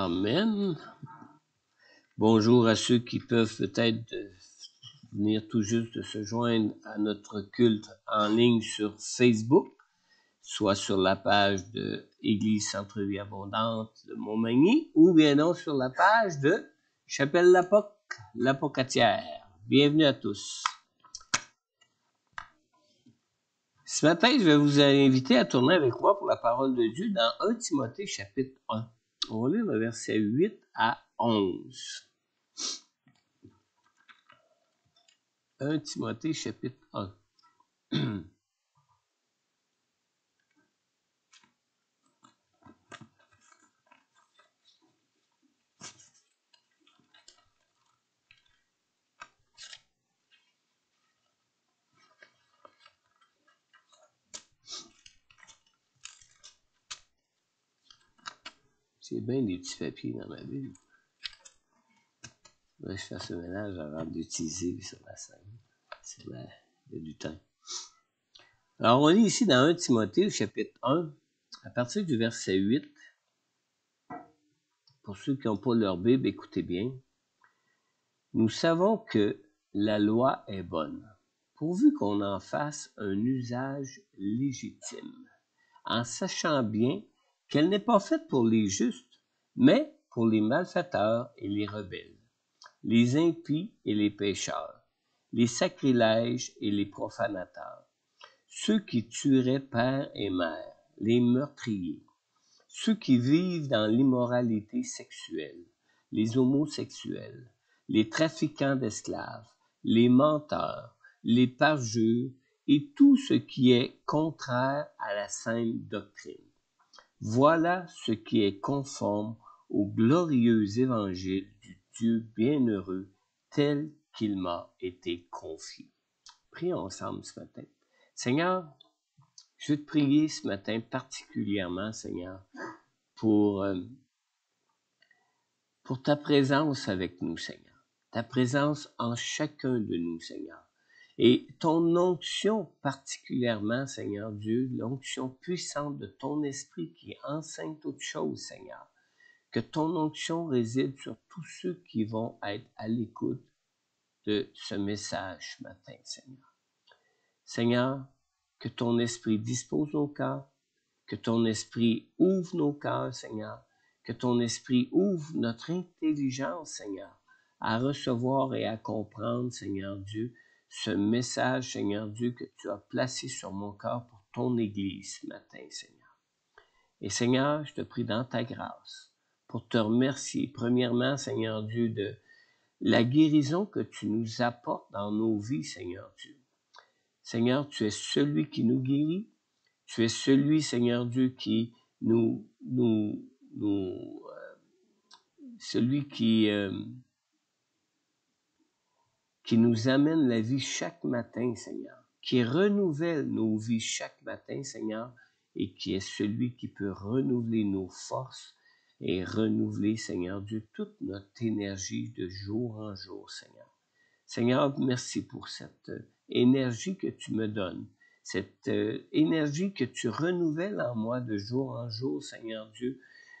Amen. Bonjour à ceux qui peuvent peut-être venir tout juste de se joindre à notre culte en ligne sur Facebook, soit sur la page de Église Centre-Vie Abondante de Montmagny, ou bien non sur la page de Chapelle l'Apocatière. Bienvenue à tous. Ce matin, je vais vous inviter à tourner avec moi pour la parole de Dieu dans 1 Timothée chapitre 1. On va lire le verset 8 à 11. 1 Timothée chapitre 1. C'est bien des petits papiers dans ma Bible. Là, je fais ce ménage avant d'utiliser sur la scène. Il y a du temps. Alors, on lit ici dans 1 Timothée, chapitre 1, à partir du verset 8. Pour ceux qui n'ont pas leur Bible, écoutez bien. Nous savons que la loi est bonne, pourvu qu'on en fasse un usage légitime, en sachant bien qu'elle n'est pas faite pour les justes, mais pour les malfaiteurs et les rebelles, les impies et les pécheurs, les sacrilèges et les profanateurs, ceux qui tueraient père et mère, les meurtriers, ceux qui vivent dans l'immoralité sexuelle, les homosexuels, les trafiquants d'esclaves, les menteurs, les parjures et tout ce qui est contraire à la sainte doctrine. Voilà ce qui est conforme au glorieux évangile du Dieu bienheureux tel qu'il m'a été confié. Prions ensemble ce matin. Seigneur, je veux te prier ce matin particulièrement, Seigneur, pour ta présence avec nous, Seigneur. Ta présence en chacun de nous, Seigneur. Et ton onction particulièrement, Seigneur Dieu, l'onction puissante de ton esprit qui enseigne toutes choses, Seigneur. Que ton onction réside sur tous ceux qui vont être à l'écoute de ce message ce matin, Seigneur. Seigneur, que ton esprit dispose nos cœurs, que ton esprit ouvre nos cœurs, Seigneur, que ton esprit ouvre notre intelligence, Seigneur, à recevoir et à comprendre, Seigneur Dieu, ce message, Seigneur Dieu, que tu as placé sur mon cœur pour ton Église ce matin, Seigneur. Et Seigneur, je te prie dans ta grâce pour te remercier, premièrement, Seigneur Dieu, de la guérison que tu nous apportes dans nos vies, Seigneur Dieu. Seigneur, tu es celui qui nous guérit. Tu es celui, Seigneur Dieu, qui celui qui nous amène la vie chaque matin, Seigneur, qui renouvelle nos vies chaque matin, Seigneur, et qui est celui qui peut renouveler nos forces et renouveler, Seigneur Dieu, toute notre énergie de jour en jour, Seigneur. Seigneur, merci pour cette énergie que tu me donnes, cette énergie que tu renouvelles en moi de jour en jour, Seigneur Dieu,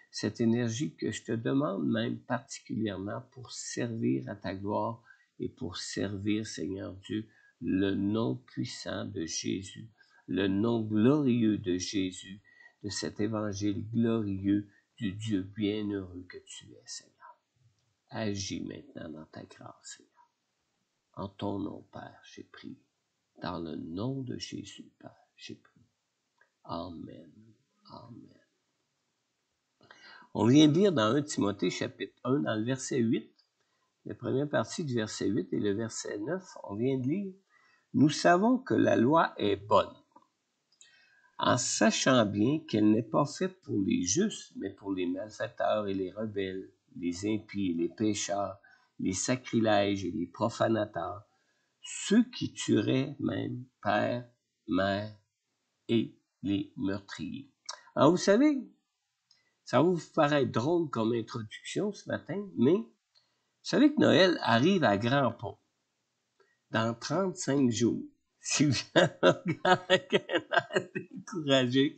cette énergie que je te demande même particulièrement pour servir à ta gloire et pour servir, Seigneur Dieu, le nom puissant de Jésus, le nom glorieux de Jésus, de cet évangile glorieux du Dieu bienheureux que tu es, Seigneur. Agis maintenant dans ta grâce, Seigneur. En ton nom, Père, j'ai prié. Dans le nom de Jésus, Père, j'ai prié. Amen. Amen. On vient de lire dans 1 Timothée, chapitre 1, dans le verset 8, la première partie du verset 8 et le verset 9, on vient de lire « Nous savons que la loi est bonne, en sachant bien qu'elle n'est pas faite pour les justes, mais pour les malfaiteurs et les rebelles, les impies et les pécheurs, les sacrilèges et les profanateurs, ceux qui tueraient même père, mère et les meurtriers. » Alors vous savez, ça va vous paraître drôle comme introduction ce matin, mais vous savez que Noël arrive à grands pas, dans 35 jours. Si vous êtes découragé,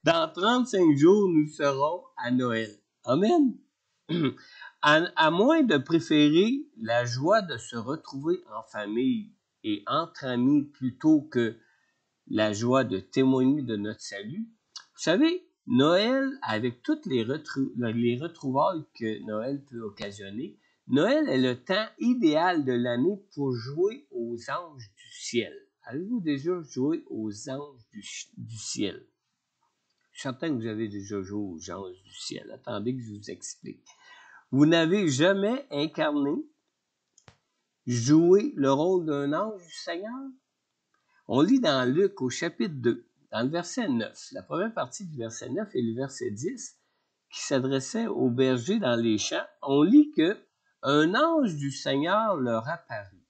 dans 35 jours, nous serons à Noël. Amen. À moins de préférer la joie de se retrouver en famille et entre amis plutôt que la joie de témoigner de notre salut, vous savez, Noël, avec toutes les retrouvailles que Noël peut occasionner, Noël est le temps idéal de l'année pour jouer aux anges du ciel. Avez-vous déjà joué aux anges du ciel? Je suis certain que vous avez déjà joué aux anges du ciel. Attendez que je vous explique. Vous n'avez jamais incarné, joué le rôle d'un ange du Seigneur? On lit dans Luc au chapitre 2, dans le verset 9, la première partie du verset 9 et le verset 10, qui s'adressait aux bergers dans les champs, on lit que un ange du Seigneur leur apparut.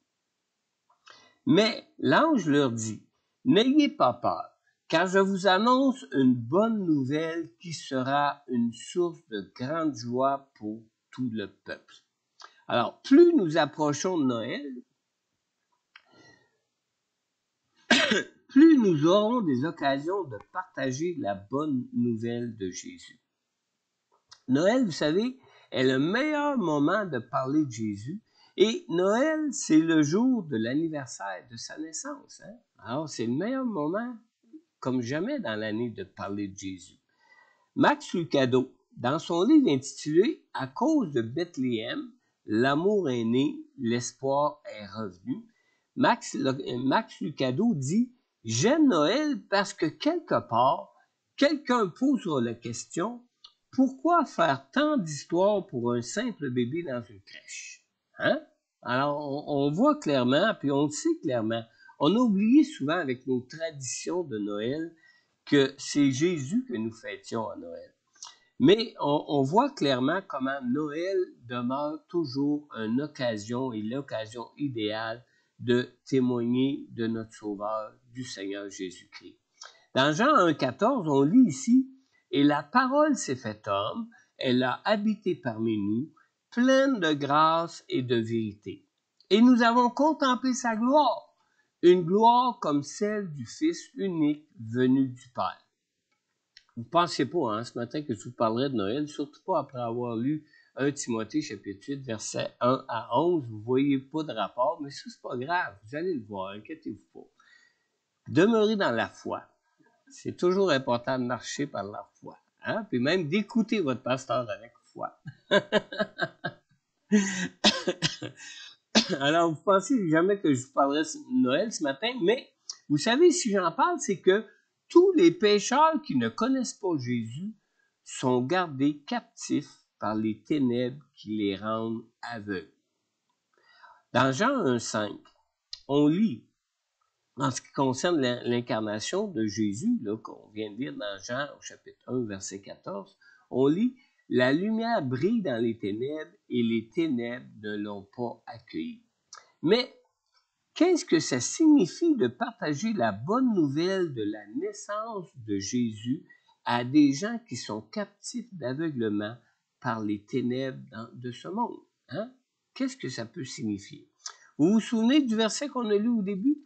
Mais l'ange leur dit, « N'ayez pas peur, car je vous annonce une bonne nouvelle qui sera une source de grande joie pour tout le peuple. » Alors, plus nous approchons de Noël, plus nous aurons des occasions de partager la bonne nouvelle de Jésus. Noël, vous savez, est le meilleur moment de parler de Jésus. Et Noël, c'est le jour de l'anniversaire de sa naissance. Hein? Alors, c'est le meilleur moment, comme jamais dans l'année, de parler de Jésus. Max Lucado, dans son livre intitulé « À cause de Bethléem, l'amour est né, l'espoir est revenu », Max Lucado dit « J'aime Noël parce que quelque part, quelqu'un posera la question « Pourquoi faire tant d'histoires pour un simple bébé dans une crèche? » Hein? Alors, on voit clairement, puis on le sait clairement, on a oublié souvent avec nos traditions de Noël que c'est Jésus que nous fêtions à Noël. Mais on voit clairement comment Noël demeure toujours une occasion et l'occasion idéale de témoigner de notre Sauveur, du Seigneur Jésus-Christ. Dans Jean 1,14, on lit ici « Et la parole s'est faite homme, elle a habité parmi nous, pleine de grâce et de vérité. Et nous avons contemplé sa gloire, une gloire comme celle du Fils unique venu du Père. » Vous ne pensez pas, hein, ce matin, que je vous parlerai de Noël, surtout pas après avoir lu 1 Timothée, chapitre 8, versets 1 à 11. Vous ne voyez pas de rapport, mais ça, c'est pas grave. Vous allez le voir, inquiétez-vous pas. Demeurez dans la foi. C'est toujours important de marcher par la foi. Hein? Puis même d'écouter votre pasteur avec foi. Alors, vous pensez jamais que je vous parlerai de Noël ce matin, mais vous savez, si j'en parle, c'est que tous les pécheurs qui ne connaissent pas Jésus sont gardés captifs par les ténèbres qui les rendent aveugles. Dans Jean 1,5, on lit, en ce qui concerne l'incarnation de Jésus, là, qu'on vient de lire dans Jean au chapitre 1, verset 14, on lit « La lumière brille dans les ténèbres et les ténèbres ne l'ont pas accueillie. » Mais qu'est-ce que ça signifie de partager la bonne nouvelle de la naissance de Jésus à des gens qui sont captifs d'aveuglement par les ténèbres de ce monde? Hein? Qu'est-ce que ça peut signifier? Vous vous souvenez du verset qu'on a lu au début?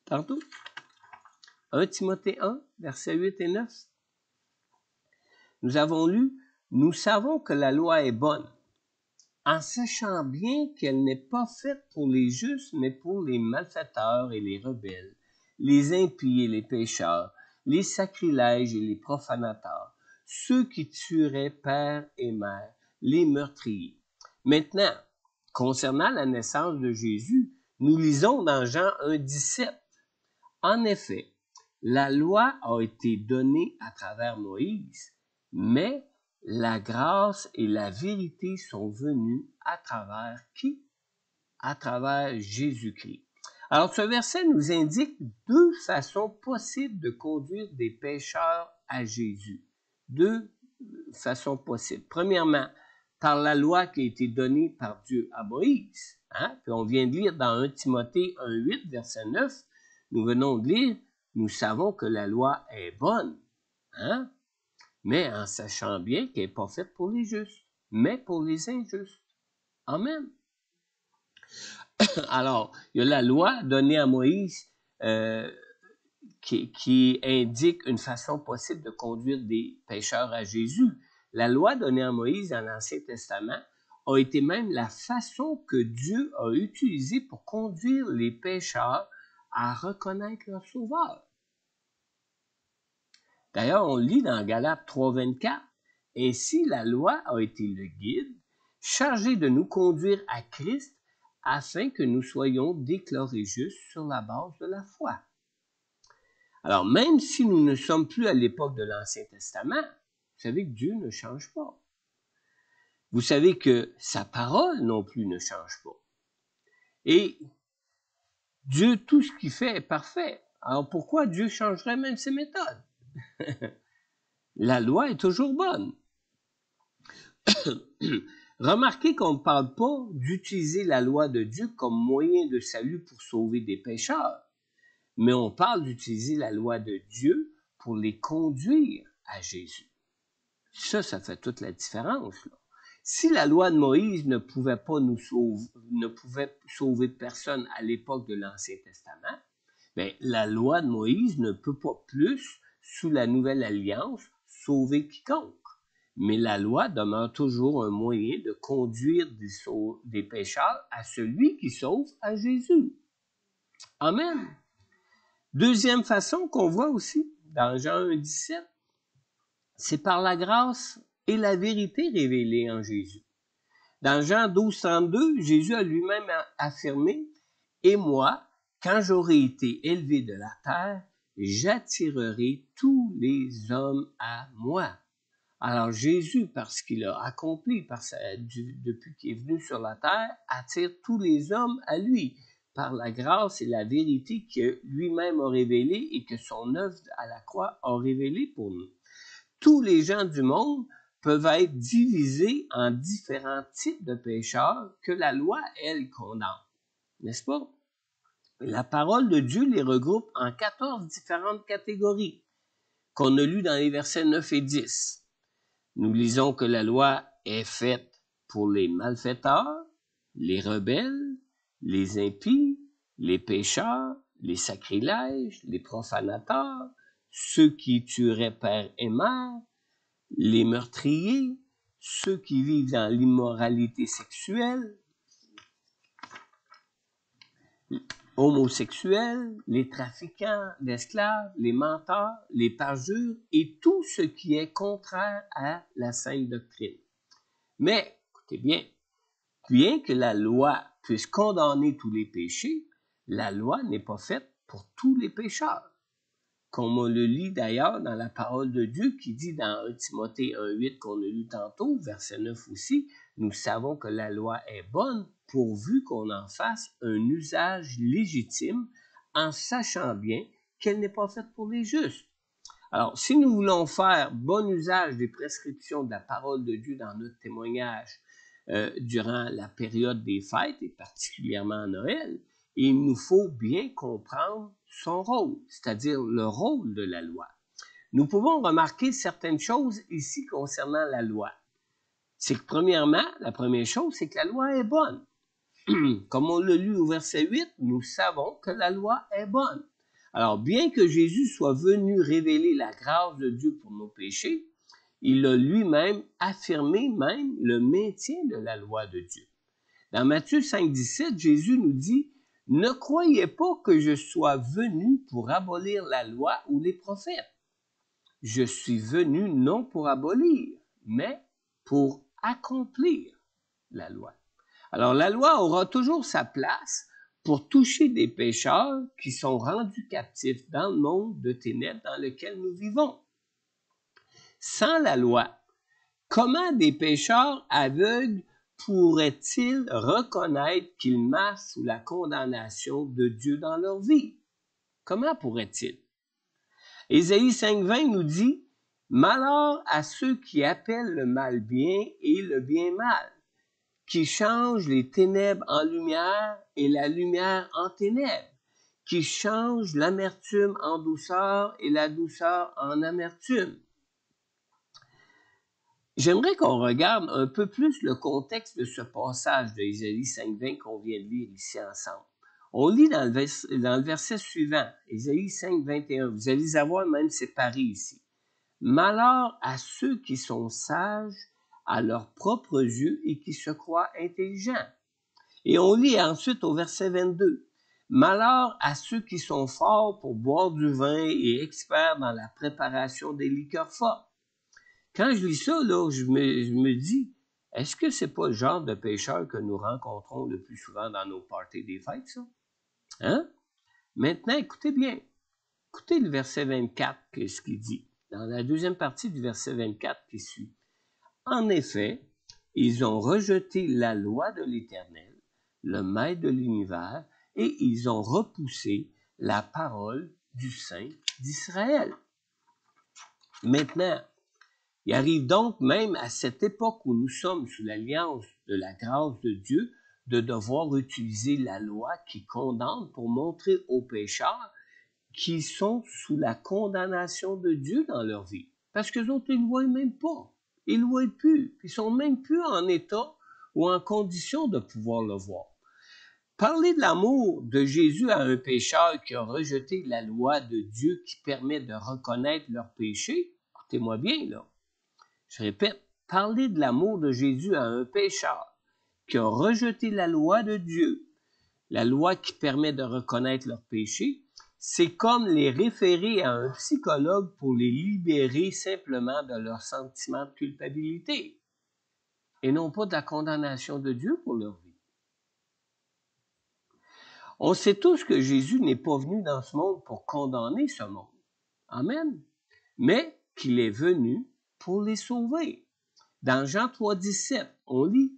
Tantôt? 1 Timothée 1, versets 8 et 9. Nous avons lu « Nous savons que la loi est bonne, en sachant bien qu'elle n'est pas faite pour les justes, mais pour les malfaiteurs et les rebelles, les impies et les pécheurs, les sacrilèges et les profanateurs, ceux qui tueraient père et mère, les meurtriers. » Maintenant, concernant la naissance de Jésus, nous lisons dans Jean 1,17. En effet, la loi a été donnée à travers Moïse, mais la grâce et la vérité sont venues à travers qui? À travers Jésus-Christ. Alors, ce verset nous indique deux façons possibles de conduire des pécheurs à Jésus. Deux façons possibles. Premièrement, par la loi qui a été donnée par Dieu à Moïse. Hein? Puis on vient de lire dans 1 Timothée 1,8, verset 9, nous venons de lire, nous savons que la loi est bonne. Hein? Mais en sachant bien qu'elle n'est pas faite pour les justes, mais pour les injustes. Amen. Alors, il y a la loi donnée à Moïse qui indique une façon possible de conduire des pécheurs à Jésus. La loi donnée à Moïse dans l'Ancien Testament a été même la façon que Dieu a utilisée pour conduire les pécheurs à reconnaître leur Sauveur. D'ailleurs, on lit dans Galates 3,24, « Ainsi la loi a été le guide, chargé de nous conduire à Christ, afin que nous soyons déclarés justes sur la base de la foi. » Alors, même si nous ne sommes plus à l'époque de l'Ancien Testament, vous savez que Dieu ne change pas. Vous savez que sa parole non plus ne change pas. Et Dieu, tout ce qu'il fait est parfait. Alors pourquoi Dieu changerait même ses méthodes? La loi est toujours bonne. Remarquez qu'on ne parle pas d'utiliser la loi de Dieu comme moyen de salut pour sauver des pécheurs, mais on parle d'utiliser la loi de Dieu pour les conduire à Jésus. Ça fait toute la différence, là. Si la loi de Moïse ne pouvait sauver personne à l'époque de l'Ancien Testament, bien, la loi de Moïse ne peut pas plus, sous la Nouvelle Alliance, sauver quiconque. Mais la loi demeure toujours un moyen de conduire des pécheurs à celui qui sauve, à Jésus. Amen. Deuxième façon qu'on voit aussi dans Jean 1,17, c'est par la grâce et la vérité révélée en Jésus. Dans Jean 12,32, Jésus a lui-même affirmé, « Et moi, quand j'aurai été élevé de la terre, j'attirerai tous les hommes à moi. » Alors Jésus, parce qu'il a accompli depuis qu'il est venu sur la terre, attire tous les hommes à lui, par la grâce et la vérité que lui-même a révélée et que son œuvre à la croix a révélée pour nous. Tous les gens du monde peuvent être divisés en différents types de pécheurs que la loi, elle, condamne. N'est-ce pas? La parole de Dieu les regroupe en 14 différentes catégories qu'on a lues dans les versets 9 et 10. Nous lisons que la loi est faite pour les malfaiteurs, les rebelles, les impies, les pécheurs, les sacrilèges, les profanateurs, ceux qui tueraient père et mère, les meurtriers, ceux qui vivent dans l'immoralité sexuelle, homosexuels, les trafiquants d'esclaves, les menteurs, les parjures et tout ce qui est contraire à la sainte doctrine. Mais, écoutez bien que la loi puisse condamner tous les péchés, la loi n'est pas faite pour tous les pécheurs. Comme on le lit d'ailleurs dans la parole de Dieu qui dit dans 1 Timothée 1,8 qu'on a lu tantôt, verset 9 aussi, nous savons que la loi est bonne pourvu qu'on en fasse un usage légitime en sachant bien qu'elle n'est pas faite pour les justes. Alors, si nous voulons faire bon usage des prescriptions de la parole de Dieu dans notre témoignage durant la période des fêtes et particulièrement à Noël, il nous faut bien comprendre son rôle, c'est-à-dire le rôle de la loi. Nous pouvons remarquer certaines choses ici concernant la loi. C'est que premièrement, la première chose, c'est que la loi est bonne. Comme on l'a lu au verset 8, nous savons que la loi est bonne. Alors, bien que Jésus soit venu révéler la grâce de Dieu pour nos péchés, il a lui-même affirmé même le maintien de la loi de Dieu. Dans Matthieu 5,17, Jésus nous dit « Ne croyez pas que je sois venu pour abolir la loi ou les prophètes. Je suis venu non pour abolir, mais pour accomplir la loi. » Alors, la loi aura toujours sa place pour toucher des pécheurs qui sont rendus captifs dans le monde de ténèbres dans lequel nous vivons. Sans la loi, comment des pécheurs aveugles pourraient-ils reconnaître qu'ils marchent sous la condamnation de Dieu dans leur vie? Comment pourraient-ils? Ésaïe 5,20 nous dit « Malheur à ceux qui appellent le mal bien et le bien mal, qui changent les ténèbres en lumière et la lumière en ténèbres, qui changent l'amertume en douceur et la douceur en amertume. » J'aimerais qu'on regarde un peu plus le contexte de ce passage de Ésaïe 5,20 qu'on vient de lire ici ensemble. On lit dans le verset suivant, Ésaïe 5,21. Vous allez avoir même séparé ici. Malheur à ceux qui sont sages à leurs propres yeux et qui se croient intelligents. Et on lit ensuite au verset 22. Malheur à ceux qui sont forts pour boire du vin et experts dans la préparation des liqueurs fortes. Quand je lis ça, là, je me dis, est-ce que c'est pas le genre de pécheurs que nous rencontrons le plus souvent dans nos parties des fêtes, ça? Hein? Maintenant, écoutez bien. Écoutez le verset 24, qu'est-ce qu'il dit. Dans la deuxième partie du verset 24 qui suit. En effet, ils ont rejeté la loi de l'Éternel, le Maître de l'univers, et ils ont repoussé la parole du Saint d'Israël. Maintenant, il arrive donc même à cette époque où nous sommes sous l'alliance de la grâce de Dieu de devoir utiliser la loi qui condamne pour montrer aux pécheurs qu'ils sont sous la condamnation de Dieu dans leur vie. Parce qu'eux autres, ils ne le voient même pas. Ils ne le voient plus. Ils sont même plus en état ou en condition de pouvoir le voir. Parler de l'amour de Jésus à un pécheur qui a rejeté la loi de Dieu qui permet de reconnaître leur péché, écoutez-moi bien là, je répète, parler de l'amour de Jésus à un pécheur qui a rejeté la loi de Dieu, la loi qui permet de reconnaître leur péché, c'est comme les référer à un psychologue pour les libérer simplement de leur sentiment de culpabilité et non pas de la condamnation de Dieu pour leur vie. On sait tous que Jésus n'est pas venu dans ce monde pour condamner ce monde. Amen. Mais qu'il est venu pour les sauver. Dans Jean 3,17, on lit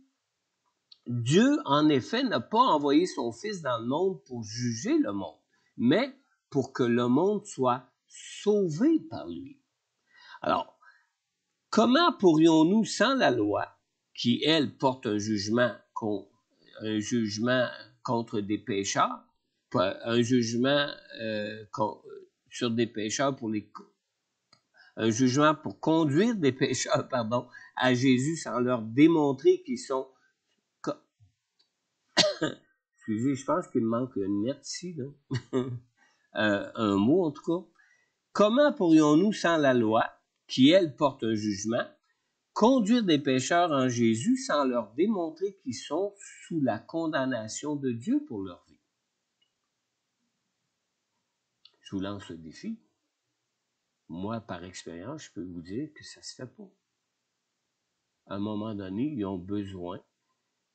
« Dieu, en effet, n'a pas envoyé son Fils dans le monde pour juger le monde, mais pour que le monde soit sauvé par lui. » Alors, comment pourrions-nous, sans la loi, qui, elle, porte un jugement contre des pécheurs, un jugement sur des pécheurs un jugement pour conduire des pécheurs, à Jésus sans leur démontrer qu'ils sont excusez, je pense qu'il me manque une lettre ici, là. Un mot en tout cas. Comment pourrions-nous, sans la loi, qui elle porte un jugement, conduire des pécheurs en Jésus sans leur démontrer qu'ils sont sous la condamnation de Dieu pour leur vie? Je vous lance le défi. Moi, par expérience, je peux vous dire que ça se fait pas. À un moment donné, ils ont besoin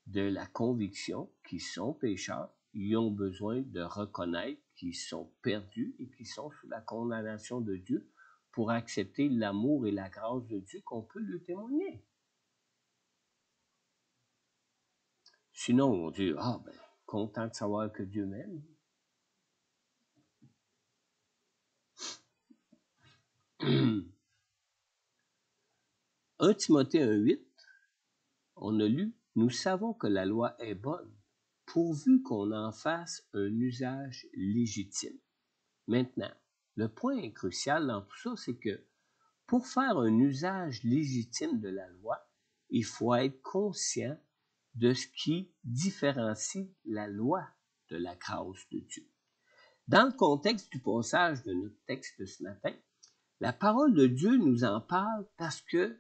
de la conviction qu'ils sont pécheurs. Ils ont besoin de reconnaître qu'ils sont perdus et qu'ils sont sous la condamnation de Dieu pour accepter l'amour et la grâce de Dieu qu'on peut lui témoigner. Sinon, on dit, content de savoir que Dieu m'aime. 1 Timothée 1,8, on a lu, « Nous savons que la loi est bonne, pourvu qu'on en fasse un usage légitime. » Maintenant, le point crucial dans tout ça, c'est que pour faire un usage légitime de la loi, il faut être conscient de ce qui différencie la loi de la grâce de Dieu. Dans le contexte du passage de notre texte de ce matin, la parole de Dieu nous en parle parce que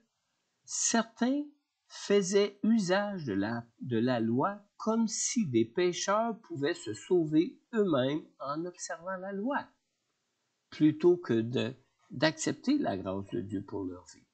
certains faisaient usage de la loi comme si des pécheurs pouvaient se sauver eux-mêmes en observant la loi, plutôt que d'accepter la grâce de Dieu pour leur vie.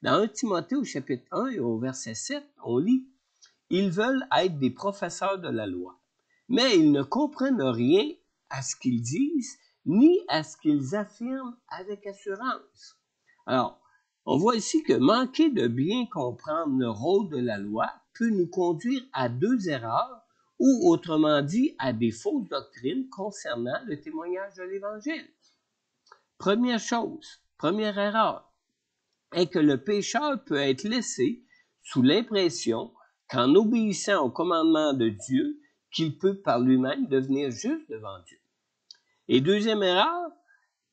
Dans 1 Timothée au chapitre 1 et au verset 7, on lit « Ils veulent être des professeurs de la loi, mais ils ne comprennent rien à ce qu'ils disent, ni à ce qu'ils affirment avec assurance. » Alors, on voit ici que manquer de bien comprendre le rôle de la loi peut nous conduire à deux erreurs, ou autrement dit, à des fausses doctrines concernant le témoignage de l'Évangile. Première chose, première erreur, est que le pécheur peut être laissé sous l'impression qu'en obéissant au commandement de Dieu, qu'il peut par lui-même devenir juste devant Dieu. Et deuxième erreur,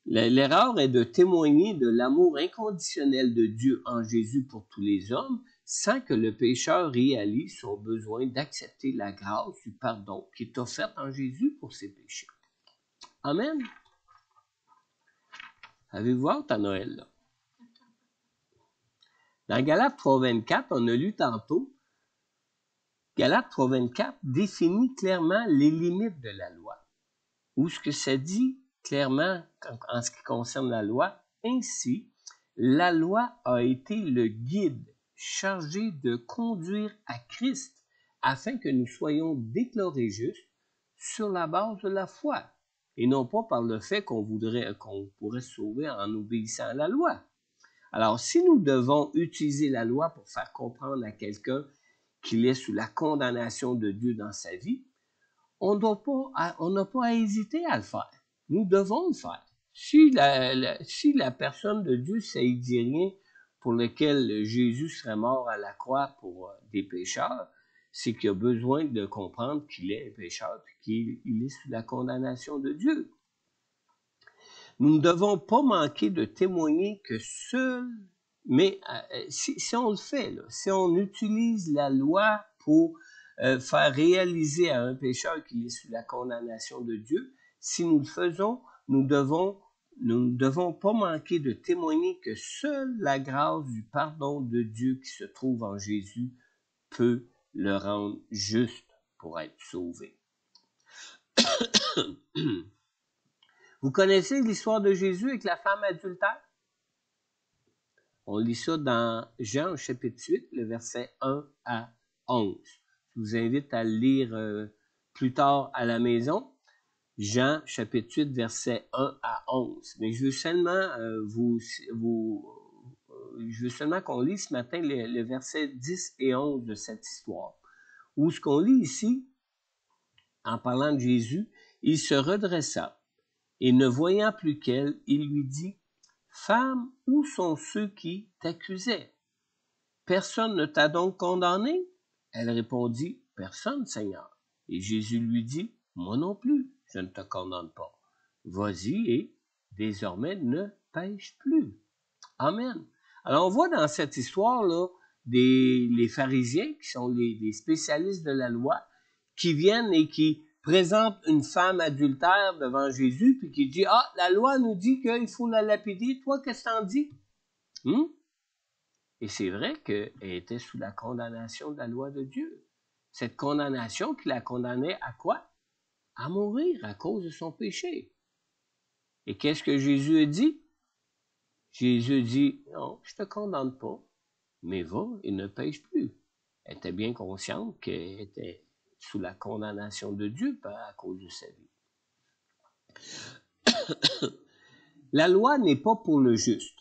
l'erreur est de témoigner de l'amour inconditionnel de Dieu en Jésus pour tous les hommes, sans que le pécheur réalise son besoin d'accepter la grâce du pardon qui est offerte en Jésus pour ses péchés. Amen. Avez-vous hâte à Noël, là? Dans Galates 3.24, on a lu tantôt, Galates 3.24 définit clairement les limites de la loi. Où ce que ça dit clairement en ce qui concerne la loi, ainsi, la loi a été le guide chargé de conduire à Christ afin que nous soyons déclarés justes sur la base de la foi et non pas par le fait qu'on pourrait se sauver en obéissant à la loi. Alors, si nous devons utiliser la loi pour faire comprendre à quelqu'un qu'il est sous la condamnation de Dieu dans sa vie, on n'a pas à hésiter à le faire. Nous devons le faire. Si la personne de Dieu, ça ne dit rien pour lequel Jésus serait mort à la croix pour des pécheurs, c'est qu'il a besoin de comprendre qu'il est un pécheur et qu'il est sous la condamnation de Dieu. Nous ne devons pas manquer de témoigner que seul, mais si on le fait, là, si on utilise la loi pour faire réaliser à un pécheur qu'il est sous la condamnation de Dieu, si nous le faisons, nous ne devons pas manquer de témoigner que seule la grâce du pardon de Dieu qui se trouve en Jésus peut le rendre juste pour être sauvé. Vous connaissez l'histoire de Jésus avec la femme adultère? On lit ça dans Jean chapitre 8, le verset 1 à 11. Je vous invite à le lire plus tard à la maison. Jean chapitre 8, verset 1 à 11. Mais je veux seulement qu'on lise ce matin le verset 10 et 11 de cette histoire. Où ce qu'on lit ici, en parlant de Jésus, il se redressa et ne voyant plus qu'elle, il lui dit, « Femme, où sont ceux qui t'accusaient? Personne ne t'a donc condamné? » Elle répondit, « Personne, Seigneur. » Et Jésus lui dit, « Moi non plus, je ne te condamne pas. Vas-y et désormais ne pêche plus. » Amen. Alors on voit dans cette histoire-là les pharisiens qui sont les spécialistes de la loi qui viennent et qui présente une femme adultère devant Jésus, puis qui dit, « Ah, la loi nous dit qu'il faut la lapider. Toi, qu'est-ce que t'en dis? » Et c'est vrai qu'elle était sous la condamnation de la loi de Dieu. Cette condamnation qui la condamnait à quoi? À mourir à cause de son péché. Et qu'est-ce que Jésus a dit? Jésus dit, « Non, je ne te condamne pas, mais va et ne pêche plus. » Elle était bien consciente qu'elle était sous la condamnation de Dieu à cause de sa vie. La loi n'est pas pour le juste.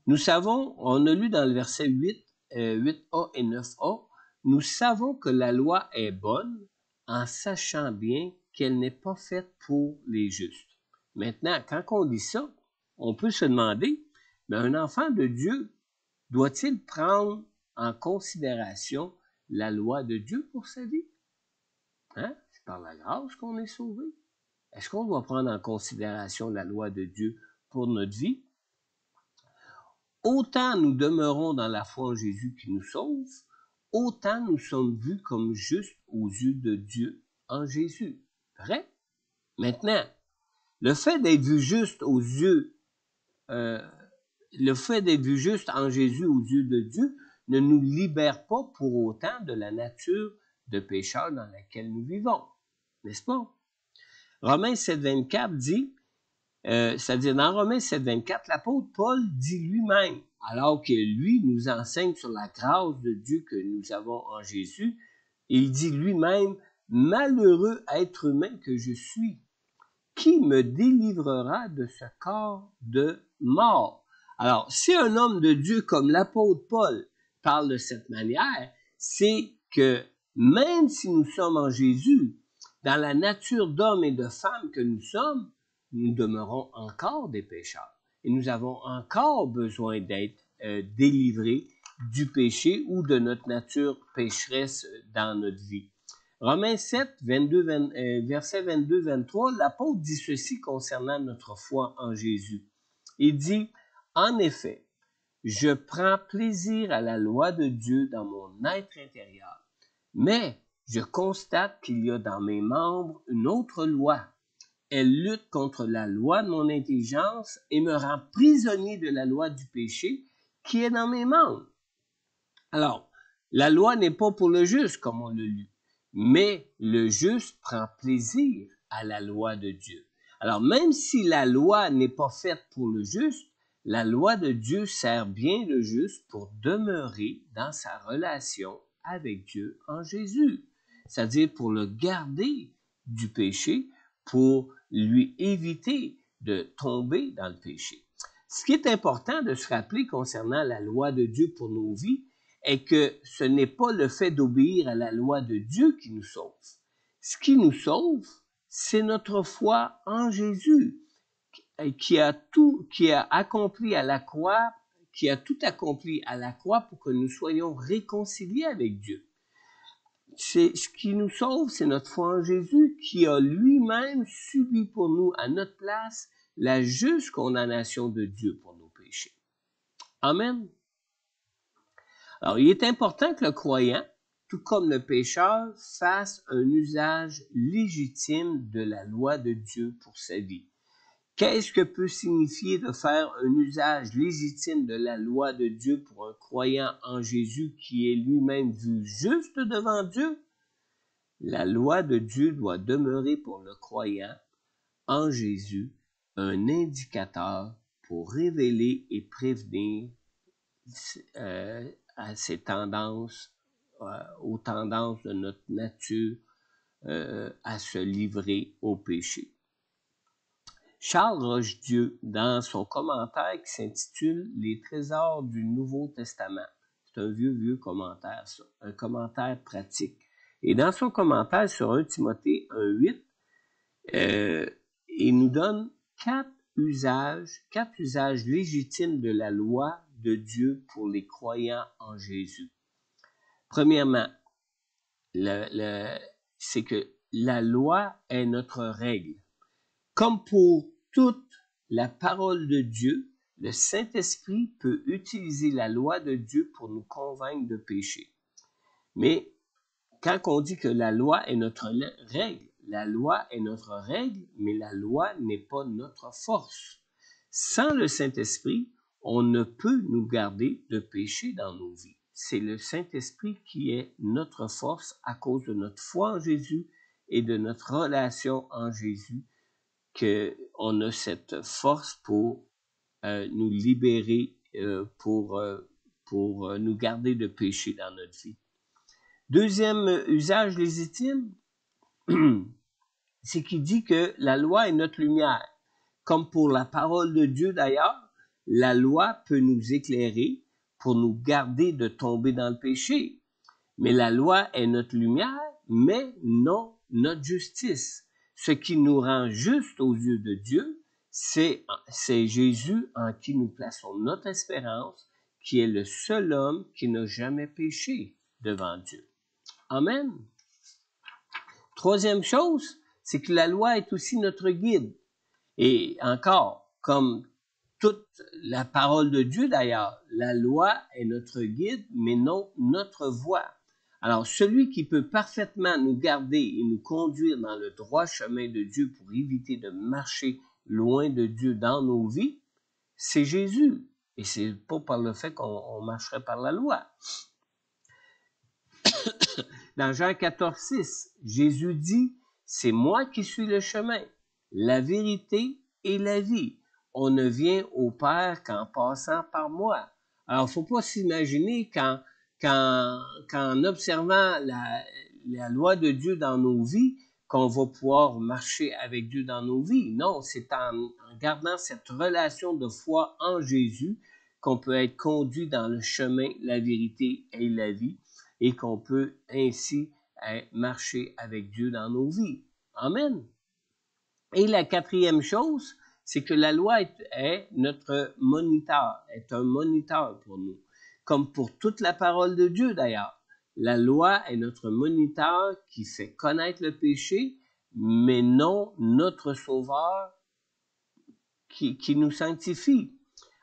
Nous savons, on a lu dans le verset 8a et 9a, nous savons que la loi est bonne en sachant bien qu'elle n'est pas faite pour les justes. Maintenant, quand on dit ça, on peut se demander, mais un enfant de Dieu doit-il prendre en considération la loi de Dieu pour sa vie? Hein? C'est par la grâce qu'on est sauvé. Est-ce qu'on doit prendre en considération la loi de Dieu pour notre vie? Autant nous demeurons dans la foi en Jésus qui nous sauve, autant nous sommes vus comme justes aux yeux de Dieu en Jésus. Vrai? Maintenant, le fait d'être vu juste en Jésus aux yeux de Dieu ne nous libère pas pour autant de la nature de pécheur dans laquelle nous vivons. N'est-ce pas? Romains 7.24 dit, c'est-à-dire dans Romains 7.24, l'apôtre Paul dit lui-même, alors que lui nous enseigne sur la grâce de Dieu que nous avons en Jésus, il dit lui-même, « Malheureux être humain que je suis, qui me délivrera de ce corps de mort? » Alors, si un homme de Dieu comme l'apôtre Paul parle de cette manière, c'est que même si nous sommes en Jésus, dans la nature d'homme et de femme que nous sommes, nous demeurons encore des pécheurs. Et nous avons encore besoin d'être délivrés du péché ou de notre nature pécheresse dans notre vie. Romains 7, verset 22-23, l'apôtre dit ceci concernant notre foi en Jésus. Il dit, « En effet, je prends plaisir à la loi de Dieu dans mon être intérieur, mais je constate qu'il y a dans mes membres une autre loi. Elle lutte contre la loi de mon intelligence et me rend prisonnier de la loi du péché qui est dans mes membres. Alors, la loi n'est pas pour le juste, comme on l'a lu, mais le juste prend plaisir à la loi de Dieu. Alors, même si la loi n'est pas faite pour le juste, la loi de Dieu sert bien le juste pour demeurer dans sa relation avec Dieu en Jésus, c'est-à-dire pour le garder du péché, pour lui éviter de tomber dans le péché. Ce qui est important de se rappeler concernant la loi de Dieu pour nos vies est que ce n'est pas le fait d'obéir à la loi de Dieu qui nous sauve. Ce qui nous sauve, c'est notre foi en Jésus, qui a accompli à la croix, qui a tout accompli à la croix pour que nous soyons réconciliés avec Dieu. Ce qui nous sauve, c'est notre foi en Jésus qui a lui-même subi pour nous, à notre place, la juste condamnation de Dieu pour nos péchés. Amen. Alors, il est important que le croyant, tout comme le pécheur, fasse un usage légitime de la loi de Dieu pour sa vie. Qu'est-ce que peut signifier de faire un usage légitime de la loi de Dieu pour un croyant en Jésus qui est lui-même vu juste devant Dieu? La loi de Dieu doit demeurer pour le croyant en Jésus un indicateur pour révéler et prévenir à ces tendances, aux tendances de notre nature à se livrer au péché. Charles Rochedieu, dans son commentaire qui s'intitule « Les trésors du Nouveau Testament », c'est un vieux commentaire, ça, un commentaire pratique. Et dans son commentaire sur 1 Timothée 1,8, il nous donne quatre usages légitimes de la loi de Dieu pour les croyants en Jésus. Premièrement, c'est que la loi est notre règle. Comme pour toute la parole de Dieu, le Saint-Esprit peut utiliser la loi de Dieu pour nous convaincre de péché. Mais quand on dit que la loi est notre règle, la loi est notre règle, mais la loi n'est pas notre force. Sans le Saint-Esprit, on ne peut nous garder de péché dans nos vies. C'est le Saint-Esprit qui est notre force à cause de notre foi en Jésus et de notre relation en Jésus, qu'on a cette force pour nous libérer, pour nous garder de péché dans notre vie. Deuxième usage légitime, c'est qu'il dit que la loi est notre lumière. Comme pour la parole de Dieu d'ailleurs, la loi peut nous éclairer pour nous garder de tomber dans le péché. Mais la loi est notre lumière, mais non notre justice. Ce qui nous rend juste aux yeux de Dieu, c'est Jésus en qui nous plaçons notre espérance, qui est le seul homme qui n'a jamais péché devant Dieu. Amen. Troisième chose, c'est que la loi est aussi notre guide. Et encore, comme toute la parole de Dieu d'ailleurs, la loi est notre guide, mais non notre voie. Alors, celui qui peut parfaitement nous garder et nous conduire dans le droit chemin de Dieu pour éviter de marcher loin de Dieu dans nos vies, c'est Jésus. Et c'est pas par le fait qu'on marcherait par la loi. Dans Jean 14,6, Jésus dit, « C'est moi qui suis le chemin, la vérité et la vie. On ne vient au Père qu'en passant par moi. » Alors, il ne faut pas s'imaginer qu'en observant la loi de Dieu dans nos vies, qu'on va pouvoir marcher avec Dieu dans nos vies. Non, c'est en gardant cette relation de foi en Jésus qu'on peut être conduit dans le chemin, la vérité et la vie, et qu'on peut ainsi marcher avec Dieu dans nos vies. Amen. Et la quatrième chose, c'est que la loi est notre moniteur, est un moniteur pour nous, comme pour toute la parole de Dieu d'ailleurs. La loi est notre moniteur qui fait connaître le péché, mais non notre sauveur qui nous sanctifie.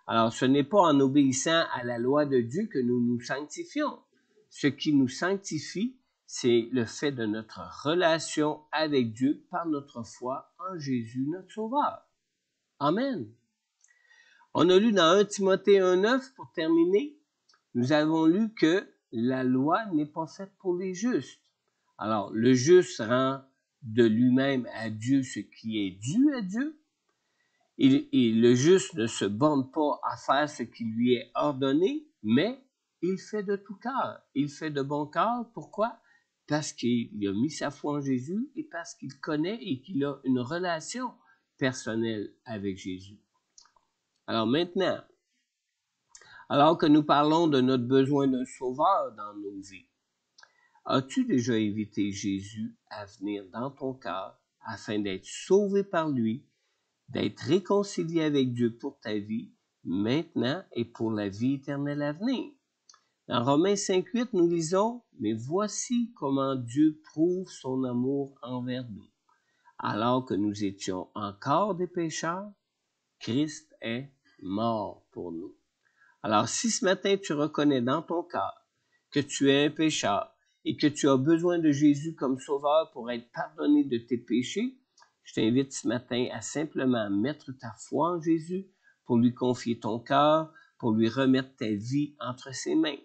Alors, ce n'est pas en obéissant à la loi de Dieu que nous nous sanctifions. Ce qui nous sanctifie, c'est le fait de notre relation avec Dieu par notre foi en Jésus, notre Sauveur. Amen. On a lu dans 1 Timothée 1,9, pour terminer, nous avons lu que la loi n'est pas faite pour les justes. Alors, le juste rend de lui-même à Dieu ce qui est dû à Dieu. Et le juste ne se borne pas à faire ce qui lui est ordonné, mais il fait de tout cœur. Il fait de bon cœur. Pourquoi? Parce qu'il a mis sa foi en Jésus et parce qu'il connaît et qu'il a une relation personnelle avec Jésus. Alors maintenant, alors que nous parlons de notre besoin d'un sauveur dans nos vies, as-tu déjà invité Jésus à venir dans ton cœur afin d'être sauvé par lui, d'être réconcilié avec Dieu pour ta vie, maintenant et pour la vie éternelle à venir? Dans Romains 5,8, nous lisons « Mais voici comment Dieu prouve son amour envers nous. Alors que nous étions encore des pécheurs, Christ est mort pour nous. » Alors si ce matin tu reconnais dans ton cœur que tu es un pécheur et que tu as besoin de Jésus comme sauveur pour être pardonné de tes péchés, je t'invite ce matin à simplement mettre ta foi en Jésus, pour lui confier ton cœur, pour lui remettre ta vie entre ses mains.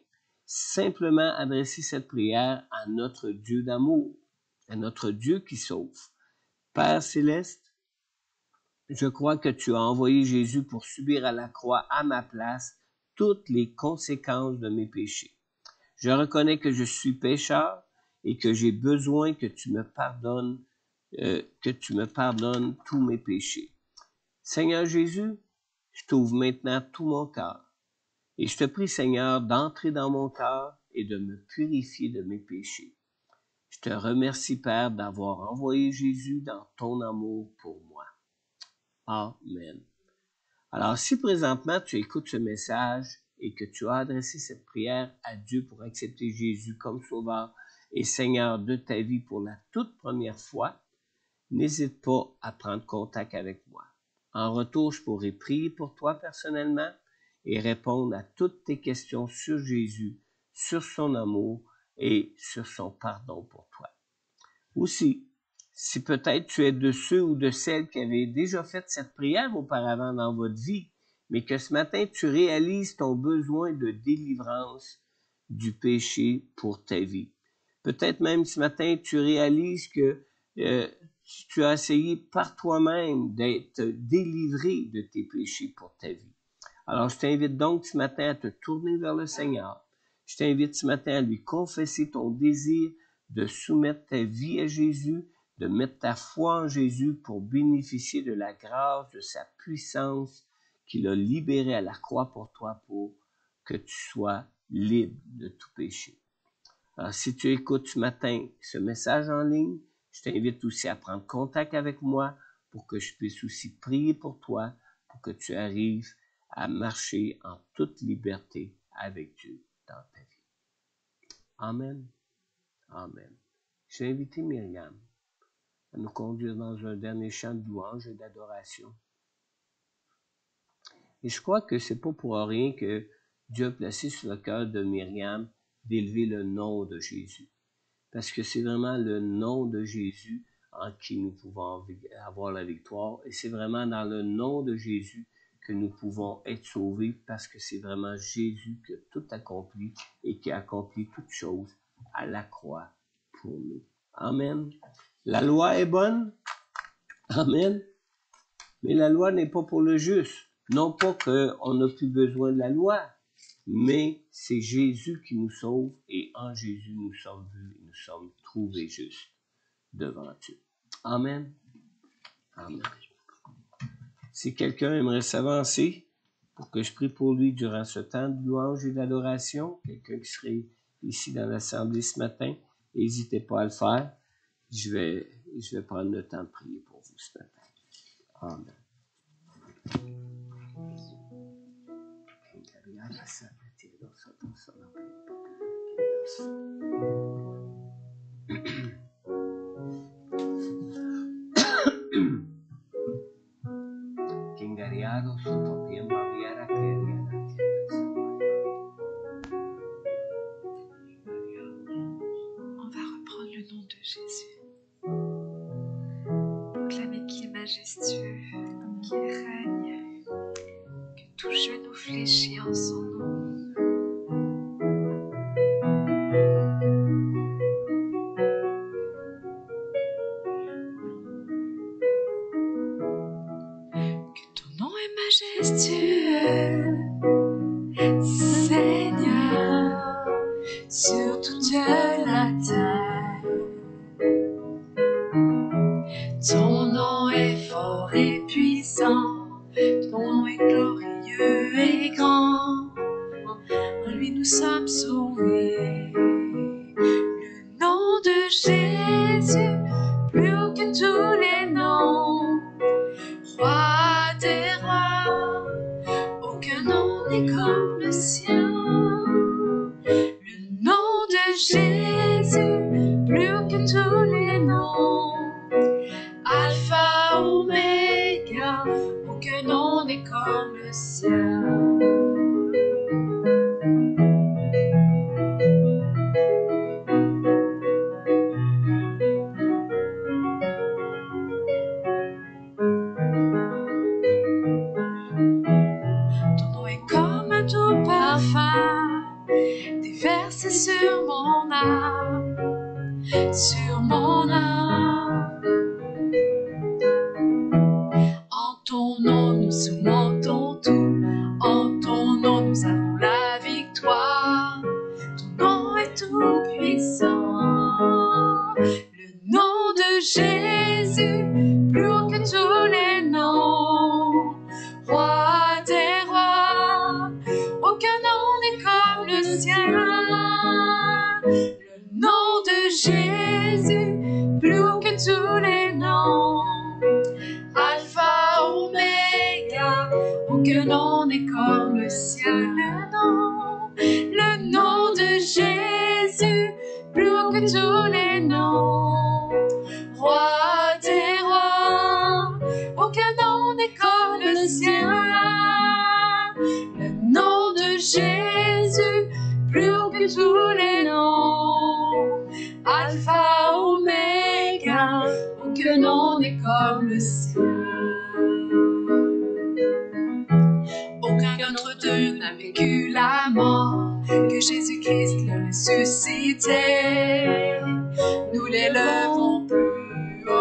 Simplement adresser cette prière à notre Dieu d'amour, à notre Dieu qui sauve. Père céleste, je crois que tu as envoyé Jésus pour subir à la croix à ma place toutes les conséquences de mes péchés. Je reconnais que je suis pécheur et que j'ai besoin que tu me pardonnes tous mes péchés. Seigneur Jésus, je t'ouvre maintenant tout mon cœur et je te prie, Seigneur, d'entrer dans mon cœur et de me purifier de mes péchés. Je te remercie, Père, d'avoir envoyé Jésus dans ton amour pour moi. Amen. Alors, si présentement tu écoutes ce message et que tu as adressé cette prière à Dieu pour accepter Jésus comme Sauveur et Seigneur de ta vie pour la toute première fois, n'hésite pas à prendre contact avec moi. En retour, je pourrai prier pour toi personnellement et répondre à toutes tes questions sur Jésus, sur son amour et sur son pardon pour toi. Aussi, si peut-être tu es de ceux ou de celles qui avaient déjà fait cette prière auparavant dans votre vie, mais que ce matin tu réalises ton besoin de délivrance du péché pour ta vie. Peut-être même ce matin tu réalises que tu as essayé par toi-même d'être délivré de tes péchés pour ta vie. Alors je t'invite donc ce matin à te tourner vers le Seigneur. Je t'invite ce matin à lui confesser ton désir de soumettre ta vie à Jésus, de mettre ta foi en Jésus pour bénéficier de la grâce, de sa puissance qu'il a libérée à la croix pour toi, pour que tu sois libre de tout péché. Alors, si tu écoutes ce matin ce message en ligne, je t'invite aussi à prendre contact avec moi pour que je puisse aussi prier pour toi, pour que tu arrives à marcher en toute liberté avec Dieu dans ta vie. Amen. Amen. J'ai invité Myriam à nous conduire dans un dernier chant de louange et d'adoration. Et je crois que c'est pas pour rien que Dieu a placé sur le cœur de Myriam d'élever le nom de Jésus. Parce que c'est vraiment le nom de Jésus en qui nous pouvons avoir la victoire. Et c'est vraiment dans le nom de Jésus que nous pouvons être sauvés, parce que c'est vraiment Jésus qui a tout accompli et qui a accompli toutes choses à la croix pour nous. Amen. La loi est bonne. Amen. Mais la loi n'est pas pour le juste. Non pas qu'on n'a plus besoin de la loi, mais c'est Jésus qui nous sauve, et en Jésus nous sommes vus, nous sommes trouvés justes devant Dieu. Amen. Amen. Si quelqu'un aimerait s'avancer pour que je prie pour lui durant ce temps de louange et d'adoration, quelqu'un qui serait ici dans l'assemblée ce matin, n'hésitez pas à le faire. Je vais prendre le temps de prier pour vous ce matin. Amen. On va reprendre le nom de Jésus. Proclamer qu'il est majestueux, qu'il règne, que tout genou fléchit en son nom. Que ton nom est majestueux, Seigneur, sur toute la terre. Ton nom est fort et puissant, ton nom est glorieux et grand. En lui nous sommes sauvés. Le nom de Jésus, plus haut que tous les noms. Roi des rois, aucun nom n'est comme le sien. Le nom de Jésus, plus haut que tous les noms. Alpha, Oméga, aucun nom n'est comme le sien. Ton nom est comme un doux parfum, déversé sur mon âme, sur mon âme. En ton nom nous surmontons tout, en ton nom nous avons la victoire. Ton nom est tout puissant. Le nom de Jésus, plus haut que tous les noms. Roi des rois, aucun nom n'est comme le sien. Le nom de Jésus, plus haut que tous les noms. Alpha, Oméga, aucun nom n'est comme le sien. Le nom de Jésus, plus haut que tous les noms. Roi des rois, aucun nom n'est comme le sien. Le nom de Jésus, plus haut que tous les noms. Alpha, Oméga, aucun nom n'est comme le sien. Aucun autre d'eux n'a vécu la mort que Jésus-Christ le ressuscité. Nous l'élevons plus haut.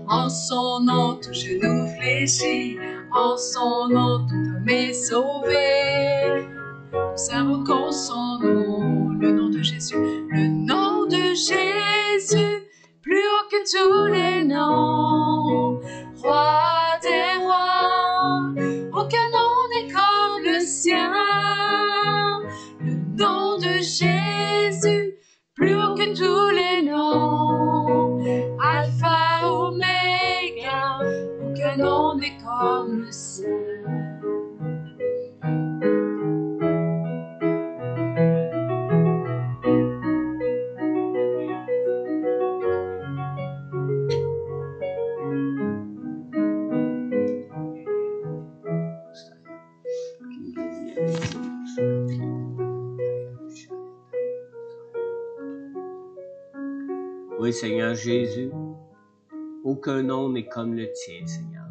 En son nom tout genou fléchit, en son nom tout homme est sauvé. Nous invoquons son nom, le nom de Jésus, le nom de Jésus, plus haut que tous les noms. Roi des rois, aucun nom n'est comme le sien. Le nom de Jésus, plus haut que tous les noms. Alpha, Oméga, aucun nom n'est comme le sien. Oui, Seigneur Jésus, aucun nom n'est comme le tien, Seigneur.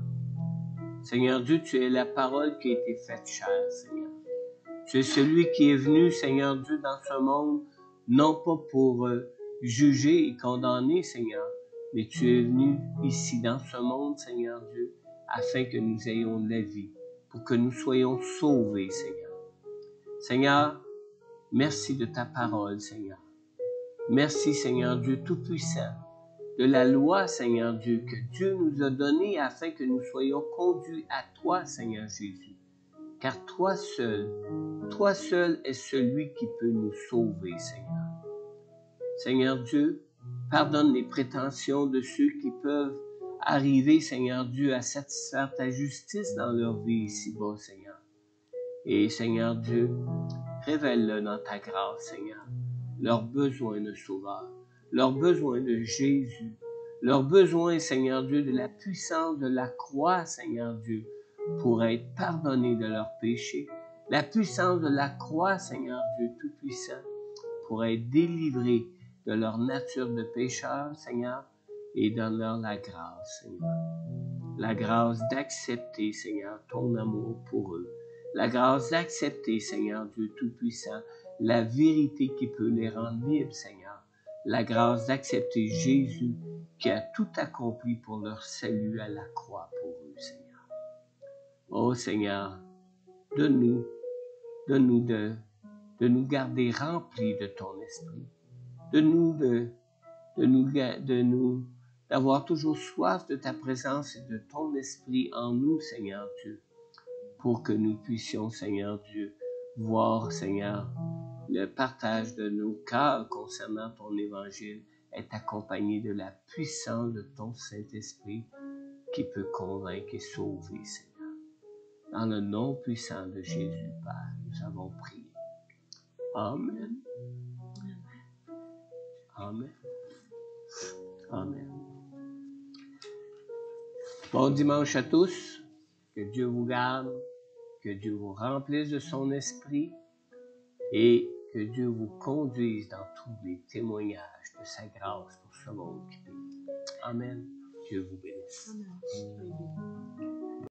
Seigneur Dieu, tu es la parole qui a été faite chair, Seigneur. Tu es celui qui est venu, Seigneur Dieu, dans ce monde, non pas pour juger et condamner, Seigneur, mais tu es venu ici, dans ce monde, Seigneur Dieu, afin que nous ayons la vie, pour que nous soyons sauvés, Seigneur. Seigneur, merci de ta parole, Seigneur. Merci, Seigneur Dieu Tout-Puissant, de la loi, Seigneur Dieu, que Dieu nous a donnée afin que nous soyons conduits à toi, Seigneur Jésus. Car toi seul est celui qui peut nous sauver, Seigneur. Seigneur Dieu, pardonne les prétentions de ceux qui peuvent arriver, Seigneur Dieu, à satisfaire ta justice dans leur vie ici-bas, Seigneur. Et Seigneur Dieu, révèle-le dans ta grâce, Seigneur, leur besoin de sauveur, leur besoin de Jésus, leur besoin, Seigneur Dieu, de la puissance de la croix, Seigneur Dieu, pour être pardonnés de leurs péchés, la puissance de la croix, Seigneur Dieu Tout-Puissant, pour être délivrés de leur nature de pécheur, Seigneur, et donne-leur la grâce, Seigneur. la grâce d'accepter, Seigneur, ton amour pour eux, la grâce d'accepter, Seigneur Dieu Tout-Puissant, la vérité qui peut les rendre libres, Seigneur, la grâce d'accepter Jésus qui a tout accompli pour leur salut à la croix pour eux, Seigneur. Oh Seigneur, donne-nous de nous garder remplis de ton esprit, d'avoir toujours soif de ta présence et de ton esprit en nous, Seigneur Dieu, pour que nous puissions, Seigneur Dieu, voir, Seigneur, le partage de nos cœurs concernant ton évangile est accompagné de la puissance de ton Saint-Esprit qui peut convaincre et sauver, Seigneur. Dans le nom puissant de Jésus, Père, nous avons prié. Amen. Amen. Amen. Bon dimanche à tous. Que Dieu vous garde, que Dieu vous remplisse de son esprit et que Dieu vous conduise dans tous les témoignages de sa grâce pour ce monde qui prie. Amen. Dieu vous bénisse. Amen.